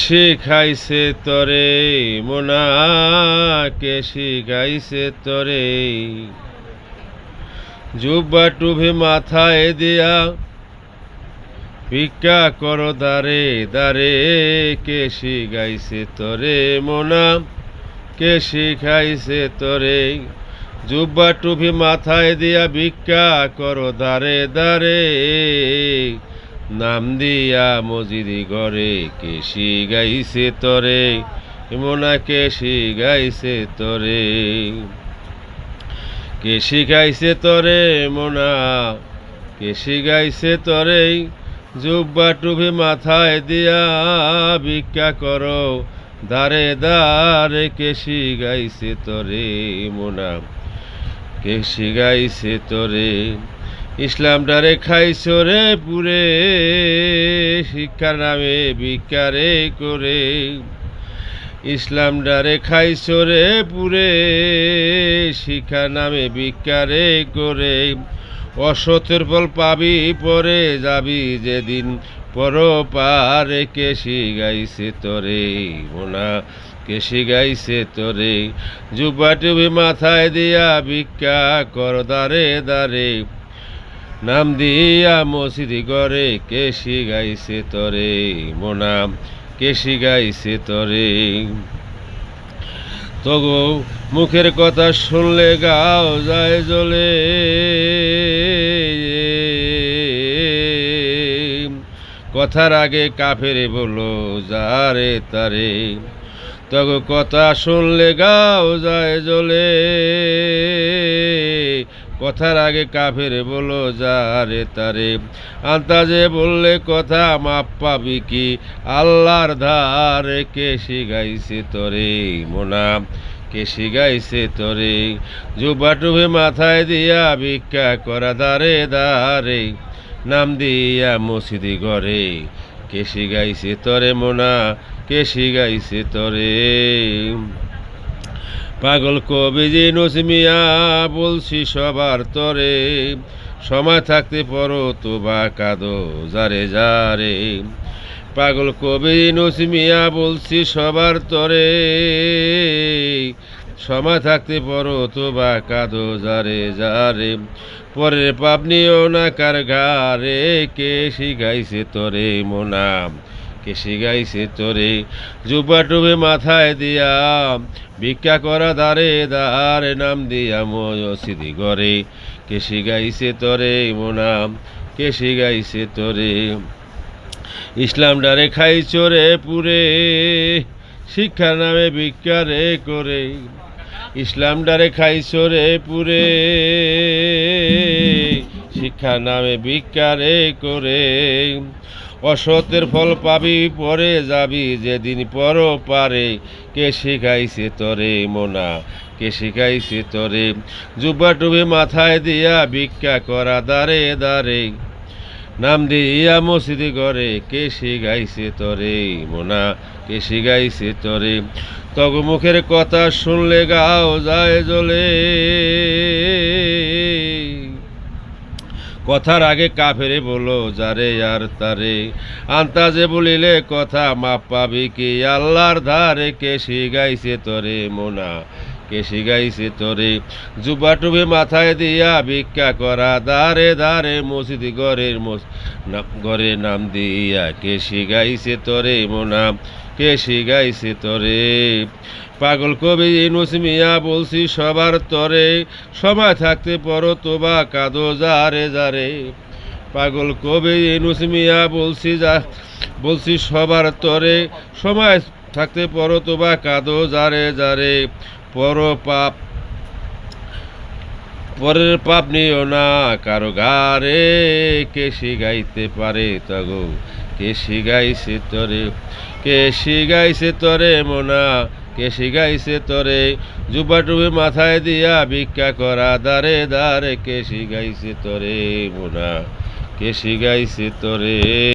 শিখাইছে তরে মোনা, কে শিখাইছে তরে জুব্বা টুপি মাথায় দিয়া ভিক্ষা করো দারে দারে, কে শিখাইছে তরে মোনা, কে শিখাইছে তরে জুব্বা টুপি মাথায় দিয়া ভিক্ষা করো দারে দারে, নাম দিয়া মসজিদি ঘরে কে শিখাইছে তরে মোনা, কে শিখাইছে তরে, কে শিখাইছে তরে মোনা, কে শিখাইছে তরে জুব্বা টুপি মাথায় দিয়া ভিক্ষা করো দারে দারে, কে শিখাইছে তরে মোনা, কে শিখাইছে তরে ইসলামটারে খাইছো রে পুরে, শিক্ষার নামে ভিক্ষারে করে ইসলামটারে খাইছো রে পুরে, শিক্ষার নামে ভিক্ষারে করে অসতের ফল পাবি পরে যাবি যেদিন পরপারে, কে শিখাইছে তরে মোনা, কে শিখাইছে তরে জুব্বা টুপি মাথায় দিয়া ভিক্ষা কর দারে দারে, নাম দিয়া মসজিদি ঘরে কে শিখাইছে তরে মোনা, কে শিখাইছে তরে। তগো মুখের কথা শুনলে গাও যায় জ্বলে, কথার আগে কাফেরে বলো যারে তারে, তগো কথা শুনলে গাও যায় জ্বলে, কথার আগে কাফেরে বলো যারে তারে, আন্তাজে বললে কথা মাপ পাবি কি আল্লাহর ধারে, কে শিখাইছে তরে মোনা, কে শিখাইছে তরে জুব্বা টুপি মাথায় দিয়া ভিক্ষা করা দারে দারে, নাম দিয়া মসজিদি ঘরে কে শিখাইছে তরে মোনা, কে শিখাইছে তরে। পাগল কবি নসমিয়া বলছি সবার তরে, সময় থাকতে পড়ো তোবা কাঁদো যারে যারে, পাগল কবি নসমিয়া বলছি সবার তরে, সময় থাকতে পড়ো তোবা কাঁদো যারে যারে, পরের পাপ নিও না কার ঘাড়ে, কে শিখাইছে তরে মোনা, কে শিখাইছে তোরে জুব্বা টুপি মাথায় দিয়া ভিক্ষা করা দারে দারে, নাম দিয়া মসজিদি ঘরে কে শিখাইছে তোরে মোনা, কে শিখাইছে তোরে ইসলামটারে খাইছো রে পুরে, শিক্ষার নামে ভিক্ষারে করে ইসলামটারে খাইছো রে পুরে, শিক্ষার নামে ভিক্ষারে করে অসতের ফল পাবি পরে যাবি যেদিন পর পারে, কে শিখাইছে তরে মোনা, কে শিখাইছে তরে জুব্বা টুপি মাথায় দিয়া ভিক্ষা করা দারে দারে, নাম দিয়া মসজিদি ঘরে কে শিখাইছে তরে মোনা, কে শিখাইছে তরে তগ মুখের কথা শুনলে গাও যায় জ্বলে, কথার আগে কাফেরে বলো যারে আর তারে, আন্তাজে বলিলে কথা মাপ পাবি কি আল্লাহর ধারে, কে শিখাইছে তরে মোনা, কে শিখাইছে তরে জুব্বা টুপি মাথায় দিয়া ভিক্ষা করা দারে দারে, মসজিদি ঘরে নাম দিয়া কে শিখাইছে তরে মোনা, কে শিখাইছে তরে পাগল কবি নসমিয়া বলছি সবার তরে, সময় থাকতে পড়ো তোবা কাঁদো যারে যারে, পাগল কবি নসমিয়া বলছি সবার তরে, সময় থাকতে পড়ো তোবা কাঁদো যারে যারে, পরের পাপ নিও না কারো ঘাড়ে, কে শিখাইতে পারে তগো, কে শিখাইছে তরে, কে শিখাইছে তরে মোনা, কে শিখাইছে তরে জুব্বা টুপি মাথায় দিয়া ভিক্ষা করা দারে দারে, কে শিখাইছে তরে মোনা, কে শিখাইছে তরে।